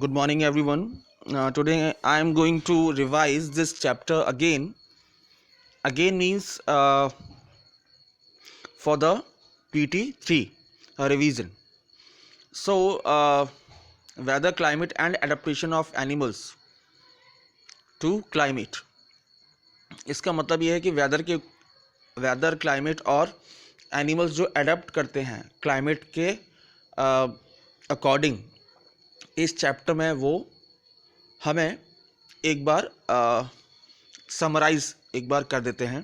Good morning, everyone. Today I am going to revise this chapter again. Again means for the PT3 revision. So, weather, climate, and adaptation of animals to climate. इसका मतलब ये है कि weather climate और animals जो adapt करते हैं climate के अकॉर्डिंग, इस चैप्टर में वो हमें एक बार समराइज एक बार कर देते हैं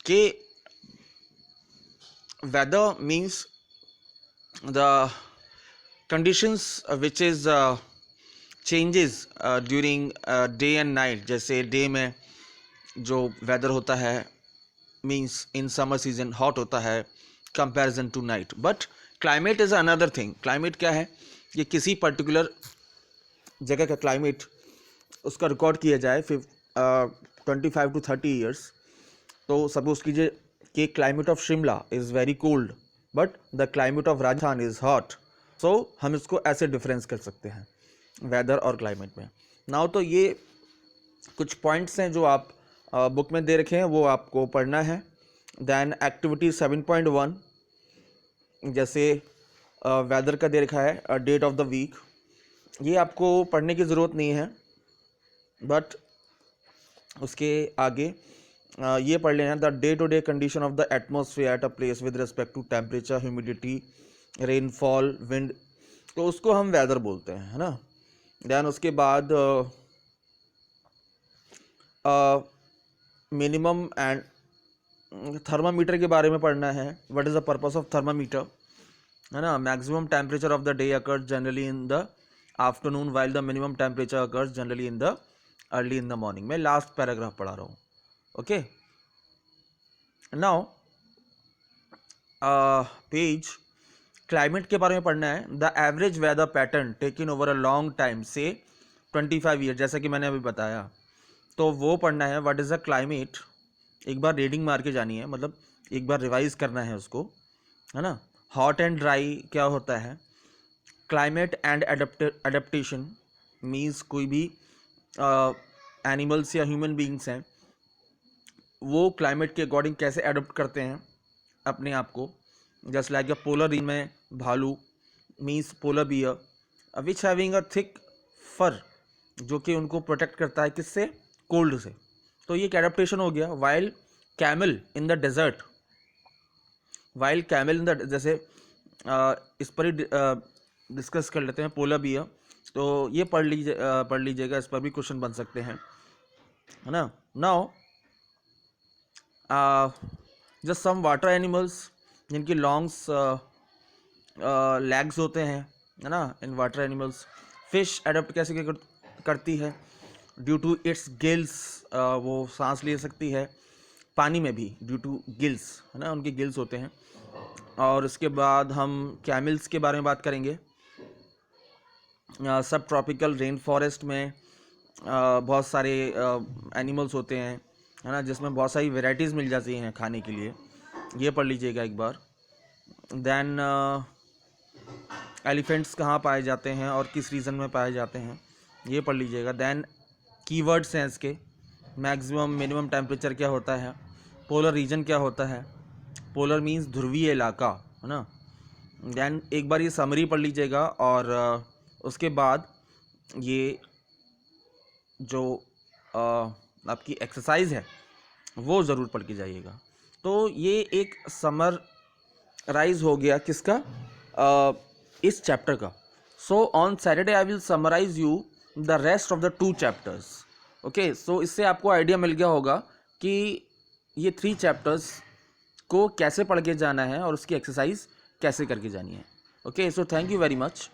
कि weather means the conditions which is changes during day and night. जैसे डे में जो वेदर होता है means in summer season hot होता है comparison to night. But climate is another thing. Climate क्या है? ये किसी पर्टिकुलर जगह का क्लाइमेट उसका रिकॉर्ड किया जाए 25 to 30 ईयर्स। तो सपोज कीजिए कि climate of Shimla is very cold but the climate of Rajasthan is hot. So हम इसको ऐसे डिफरेंस कर सकते हैं वेदर और क्लाइमेट में। नाउ तो ये कुछ पॉइंट्स हैं जो आप बुक में दे रखे हैं, वो आपको पढ़ना है। दैन एक्टिविटी 7.1 जैसे वेदर का दे रखा है डेट ऑफ द वीक, ये आपको पढ़ने की ज़रूरत नहीं है, बट उसके आगे ये पढ़ लेना the day to day condition of the atmosphere at a place with respect to temperature, humidity, rainfall, wind. तो उसको हम वेदर बोलते हैं, है ना। दैन उसके बाद मिनिमम एंड थर्मामीटर के बारे में पढ़ना है। What is the purpose of thermometer, है ना। Maximum temperature of the day occurs generally in the afternoon while the minimum temperature occurs generally in the early in the morning. मैं last paragraph पढ़ा रहा हूँ। ओके, नाउ पेज क्लाइमेट के बारे में पढ़ना है। The average weather pattern taken over a long time से 25 ईयर, जैसा कि मैंने अभी बताया, तो वो पढ़ना है। व्हाट इज़ द क्लाइमेट, एक बार रीडिंग मार के जानी है, मतलब एक बार रिवाइज करना है उसको, है ना। हॉट एंड ड्राई क्या होता है? क्लाइमेट एंड एडेप्टेशन मीन्स कोई भी एनिमल्स या ह्यूमन बीइंग्स हैं वो क्लाइमेट के अकॉर्डिंग कैसे अडोप्ट करते हैं अपने आप को। Just like a polar region में भालू means polar bear which having a thick fur, जो कि उनको प्रोटेक्ट करता है किससे? कोल्ड से। तो ये एक एडेप्टेशन हो गया। While camel in the desert, while camel in the, जैसे इस पर ही डिस्कस कर लेते हैं पोलर बियर। तो ये पढ़ लीजिएगा, इस पर भी क्वेश्चन बन सकते हैं, है ना। Now just some water animals जिनकी लॉन्ग्स लेग्स होते हैं, है ना, in water animals. Fish adopt कैसे करती है? ड्यू टू इट्स गिल्स, वो सांस ले सकती है पानी में भी ड्यू टू गिल्स, है ना, उनके गिल्स होते हैं। और उसके बाद हम कैमल्स के बारे में बात करेंगे। सब ट्रॉपिकल रेन फॉरेस्ट में बहुत सारे एनिमल्स होते हैं, है ना, जिसमें बहुत सारी वेराइटीज़ मिल जाती हैं खाने के लिए। ये पढ़ लीजिएगा एक बार। दैन एलिफेंट्स कहाँ पाए जाते हैं और किस रीजन में पाए जाते हैं, ये पढ़ लीजिएगा। दैन कीवर्ड्स हैं इसके। मैक्सिमम मिनिमम टेम्परेचर क्या होता है? पोलर रीजन क्या होता है? पोलर मीन्स ध्रुवीय इलाका, है ना। दैन एक बार ये समरी पढ़ लीजिएगा और उसके बाद ये जो आपकी एक्सरसाइज है वो ज़रूर पढ़ के जाइएगा। तो ये एक समराइज हो गया किसका? इस चैप्टर का। So on Saturday I will summarise you the rest of the 2 chapters. Okay, so इससे आपको आइडिया मिल गया होगा कि ये 3 चैप्टर्स को कैसे पढ़ के जाना है और उसकी एक्सरसाइज कैसे करके जानी है। Okay, so thank you very much.